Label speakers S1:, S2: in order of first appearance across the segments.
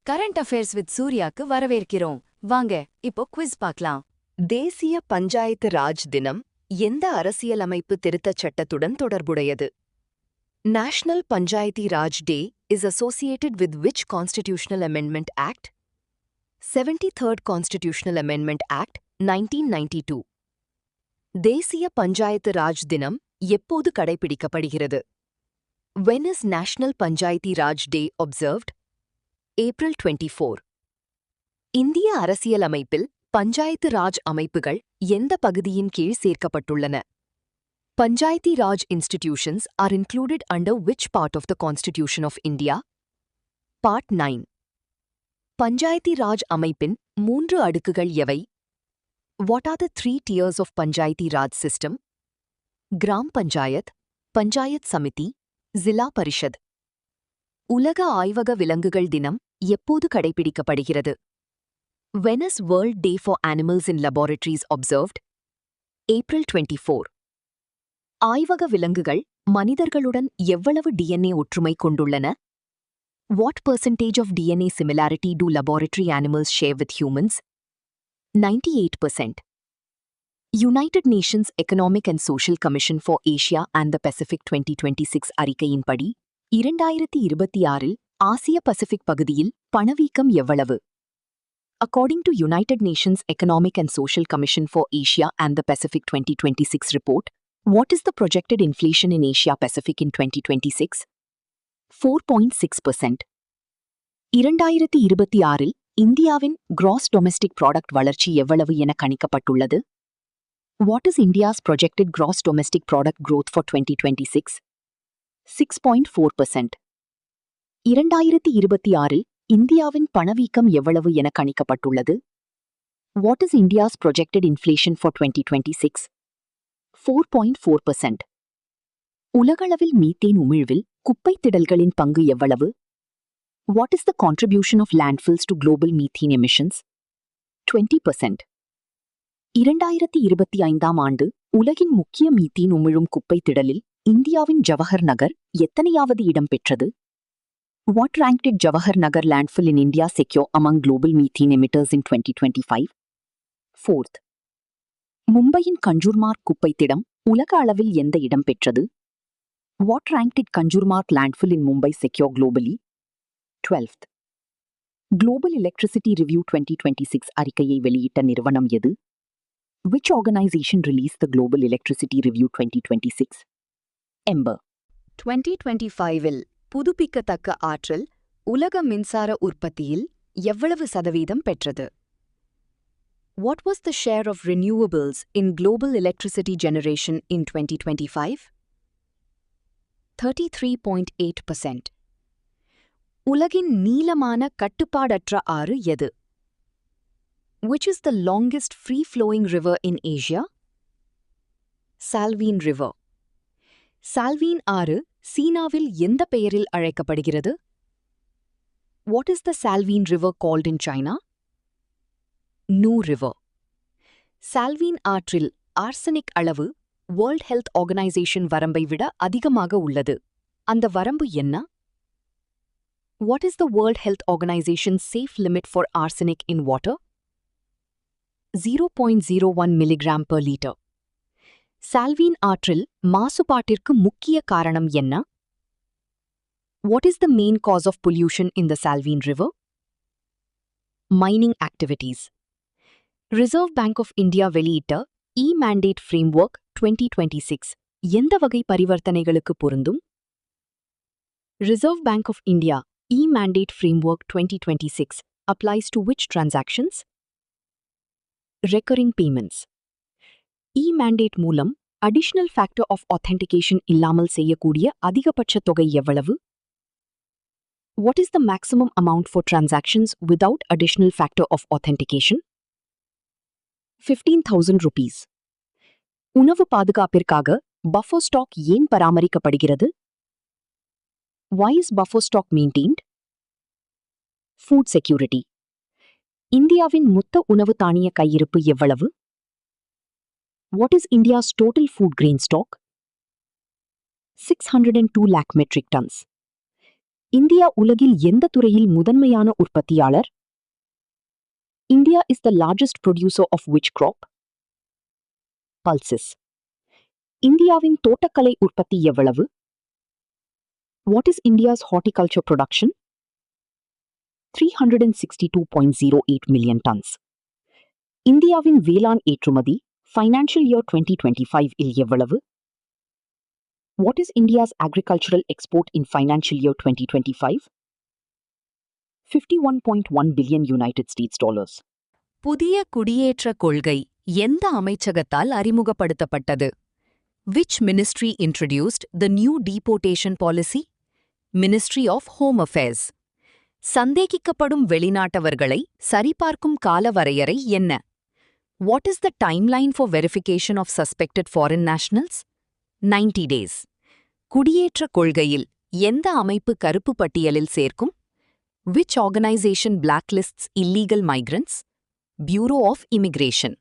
S1: Current affairs with சூர்யாக்கு வரவேற்கிறோம். வாங்க இப்போ குவிஸ் பார்க்கலாம்.
S2: தேசிய பஞ்சாயத்து ராஜ் தினம் எந்த அரசியலமைப்பு திருத்தச் சட்டத்துடன் தொடர்புடையது? National Panchayati Raj day is associated with which constitutional amendment act? 73rd constitutional amendment act 1992. தேசிய பஞ்சாயத்து ராஜ் தினம் எப்போது கடைபிடிக்கப்படுகிறது? When is National Panchayati Raj Day observed? April 24. இந்திய அரசியலமைப்பில் பஞ்சாயத்து ராஜ் அமைப்புகள் எந்த பகுதியின் கீழ் சேர்க்கப்பட்டுள்ளன? Panchayati Raj institutions are included under which part of the Constitution of India? Part 9. Panchayati Raj அமைப்பின் 3 அடுக்குகள் எவை? What are the 3 tiers of Panchayati Raj system? Gram Panchayat, Panchayat Samiti, Zilla Parishad. உலக ஆய்வக விலங்குகள் தினம் எப்போது கடைபிடிக்கப்படுகிறது? When is World Day for Animals in Laboratories observed? April 24. ஆய்வக விலங்குகள் மனிதர்களுடன் எவ்வளவு DNA ஒற்றுமை கொண்டுள்ளன? What percentage of DNA similarity do laboratory animals share with humans? 98%. United Nations Economic and Social Commission for Asia and the Pacific 2026 அறிக்கையின்படி 2026இல் ஆசிய Pacific பகுதியில் பணவீக்கம் எவ்வளவு? According to United Nations Economic and Social Commission for Asia and the Pacific 2026 report, what is the projected inflation in Asia Pacific in 2026? 4.6%. 2026இல் இந்தியாவின் gross domestic product வளர்ச்சி எவ்வளவு என கணிக்கப்பட்டுள்ளது? What is India's projected gross domestic product growth for 2026? 6.4%. 2026இல் இந்தியாவின் பணவீக்கம் எவ்வளவு என கணிக்கப்பட்டுள்ளது? What is India's projected inflation for 2026? 4.4%. உலகளவில் methane உமிழ்வில் குப்பைத் திடல்களின் பங்கு எவ்வளவு? What is the contribution of landfills to global methane emissions? 20%. 2025ஆம் ஆண்டு உலகின் முக்கிய மீத்தேன் உமிழும் குப்பைத் திடலில் இந்தியாவின் ஜவஹர் நகர் எத்தனையாவது இடம் பெற்றது? What rank did Jawahar Nagar landfill in India secure among global methane emitters in 2025? 4th. மும்பையின் கஞ்சூர்மார்க் குப்பைத்திடம் உலக அளவில் எந்த இடம் பெற்றது? What rank did Kanjurmarg landfill in Mumbai secure globally? 12th. Global Electricity Review 2026 அறிக்கையை வெளியிட்ட நிறுவனம் எது? Which organization released the Global Electricity Review 2026? Ember.
S1: 2025இல் புதுப்பிக்கத்தக்க ஆற்றல் உலக மின்சார உற்பத்தியில் எவ்வளவு சதவீதம் பெற்றது? What was the share of renewables in global electricity generation in 2025? 33.8%. உலகின் நீளமான கட்டுப்பாடற்ற ஆறு எது? Which is the longest free-flowing river in Asia? Salween River. சால்வீன் ஆறு சீனாவில் எந்த பெயரில் அழைக்கப்படுகிறது? What is the Salween River called in China? Nu River. சால்வீன் ஆற்றில் ஆர்சனிக் அளவு வேர்ல்ட் ஹெல்த் ஆர்கனைசேஷன் வரம்பை விட அதிகமாக உள்ளது. அந்த வரம்பு என்ன? What is the World Health Organization's safe limit for arsenic in water? 0.01 mg per liter. சால்வீன் ஆற்றில் மாசுபாட்டிற்கு முக்கிய காரணம் என்ன? What is the main cause of pollution in the Salween River? Mining activities. Reserve Bank of India வெளியிட்ட E-Mandate Framework 2026 எந்த வகை பரிவர்த்தனைகளுக்கு பொருந்தும்? Reserve Bank of India E-Mandate Framework 2026 applies to which transactions? Recurring payments. E-Mandate மூலம் additional factor of authentication இல்லாமல் செய்யக்கூடிய அதிகபட்ச தொகை எவ்வளவு? What is the maximum amount for transactions without additional factor of authentication? 15,000 rupees. உணவு பாதுகாப்பிற்காக buffer stock ஏன் பராமரிக்கப்படுகிறது? Why is buffer stock maintained? Food security. இந்தியாவின் மொத்த உணவு தானிய கையிருப்பு எவ்வளவு? What is India's total food grain stock? 602 lakh metric tons. India உலகில் எந்த துறையில் முதன்மையான உற்பத்தியாளர்? India is the largest producer of which crop? Pulses. இந்தியாவின் தோட்டக்கலை உற்பத்தி எவ்வளவு? What is India's horticulture production? 362.08 million tons. இந்தியாவின் வேளாண் ஏற்றுமதி financial year 2025 இல் எவ்வளவு? What is India's agricultural export in financial year 2025? 51.1 billion United States dollars.
S2: புதிய குடியேற்ற கொள்கை எந்த அமைச்சகத்தால் அறிமுகப்படுத்தப்பட்டது? Which ministry introduced the new deportation policy? Ministry of Home Affairs. சந்தேகிக்கப்படும் வெளிநாட்டவர்களை சரிபார்க்கும் காலவரையறை என்ன? What is the timeline for verification of suspected foreign nationals? 90 days. குடியேற்ற கொள்கையில் எந்த அமைப்பு கருப்பு பட்டியலில் சேர்க்கும்? Which organization blacklists illegal migrants? Bureau of Immigration.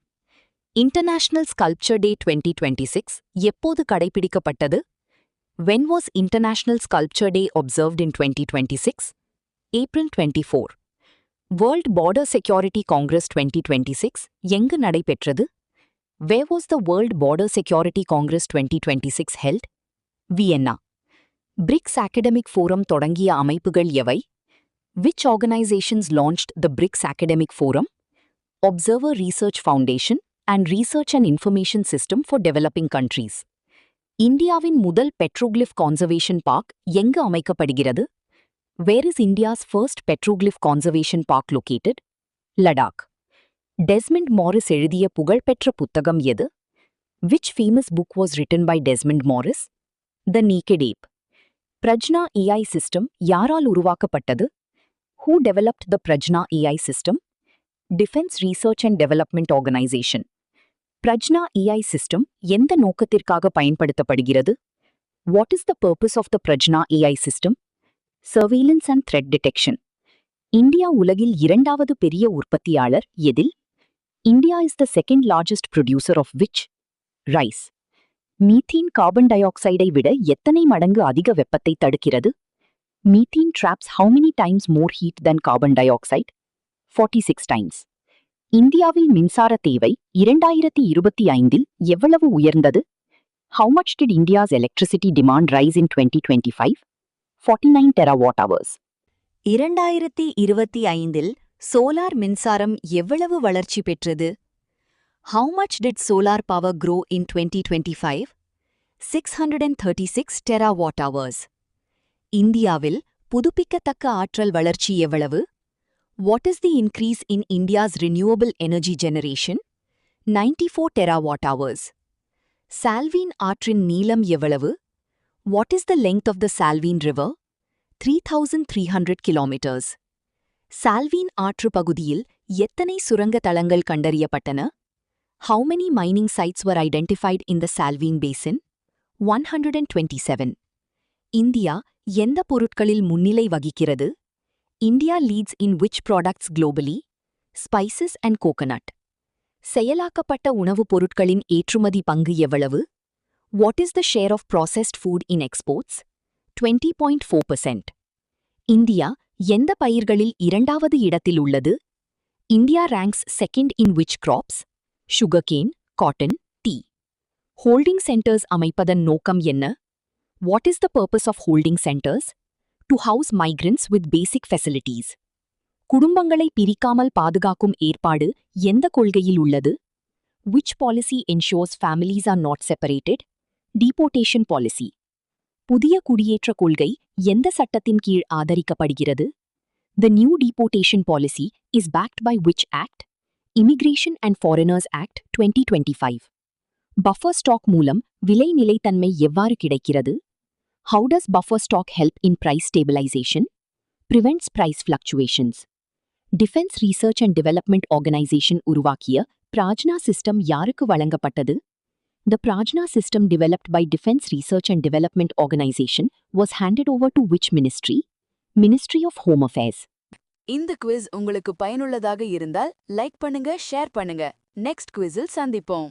S2: International Sculpture Day 2026 எப்போது கடைபிடிக்கப்பட்டது? When was International Sculpture Day observed in 2026? April 24. World Border Security Congress 2026 எங்கு நடைபெற்றது? Where was the World Border Security Congress 2026 held? Vienna. BRICS Academic Forum தொடங்கிய அமைப்புகள் எவை? Which organizations launched the BRICS Academic Forum? Observer Research Foundation and Research and Information System for Developing Countries. இந்தியாவின் முதல் பெட்ரோக்ளிஃப் conservation park எங்கு அமைக்கப்படுகிறது? Where is India's first petroglyph conservation park located? Ladakh. Desmond Morris எழுதிய புகழ்பெற்ற புத்தகம் எது? Which famous book was written by Desmond Morris? The Naked Ape. Prajna AI system யாரால் உருவாக்கப்பட்டது? Who developed the Prajna AI system? Defense Research and Development Organization. Prajna AI system எந்த நோக்கத்திற்காக பயன்படுத்தப்படுகிறது? What is the purpose of the Prajna AI system? Surveillance and threat detection. India உலகில் இரண்டாவது பெரிய உற்பத்தியாளர் எதில்? India is the second largest producer of which? Rice. Methane carbon டை ஆக்சைடை விட எத்தனை மடங்கு அதிக வெப்பத்தை தடுக்கிறது? Methane traps how many times more heat than carbon dioxide? 46 times. இந்தியாவில் மின்சார தேவை 2025இல் எவ்வளவு உயர்ந்தது? How much did India's electricity demand rise in 2025? 49 terawatt-hours. 2025இல் solar மின்சாரம் எவ்வளவு வளர்ச்சி பெற்றது? How much did solar power grow in 2025? 636 terawatt-hours. இந்தியாவில் புதுப்பிக்கத்தக்க ஆற்றல் வளர்ச்சி எவ்வளவு? What is the increase in India's renewable energy generation? 94 terawatt-hours. Salween ஆற்றின் நீளம் எவ்வளவு? What is the length of the Salween River? 3,300 kilometers. Salween ஆற்று பகுதியில் எத்தனை சுரங்க தளங்கள் கண்டறியப்பட்டன? How many mining sites were identified in the Salween Basin? 127. India எந்த பொருட்களில் முன்னிலை வகிக்கிறது? India leads in which products globally? Spices and coconut. செயலாக்கப்பட்ட உணவுப் பொருட்களின் ஏற்றுமதி பங்கு எவ்வளவு? What is the share of processed food in exports? 20.4%. India எந்த பயிர்களில் இரண்டாவது இடத்தில் உள்ளது? India ranks second in which crops? Sugarcane, cotton, tea. Holding centers அமைப்பதன் நோக்கம் என்ன? What is the purpose of holding centers? To house migrants with basic facilities. குடும்பங்களை பிரிக்காமல் பாதுகாக்கும் ஏற்பாடு எந்த கொள்கையில் உள்ளது? Which policy ensures families are not separated? Deportation policy. புதிய குடியேற்ற கொள்கை எந்த சட்டத்தின் கீழ் ஆதரிக்கப்படுகிறது? The new deportation policy is backed by which act? Immigration and Foreigners Act 2025. Buffer stock மூலம் விலை நிலைத்தன்மை எவ்வாறு கிடைக்கிறது? How does buffer stock help in price stabilization? Prevents price fluctuations. Defense Research and Development Organization உருவாக்கிய Prajna system யாருக்கு வழங்கப்பட்டது? The Prajna system developed by Defense Research and Development Organization was handed over to which ministry? Ministry of Home Affairs.
S3: இந்த quiz உங்களுக்கு பயனுள்ளதாக இருந்தால் like பண்ணுங்க, share பண்ணுங்க. Next குவிஸில் சந்திப்போம்.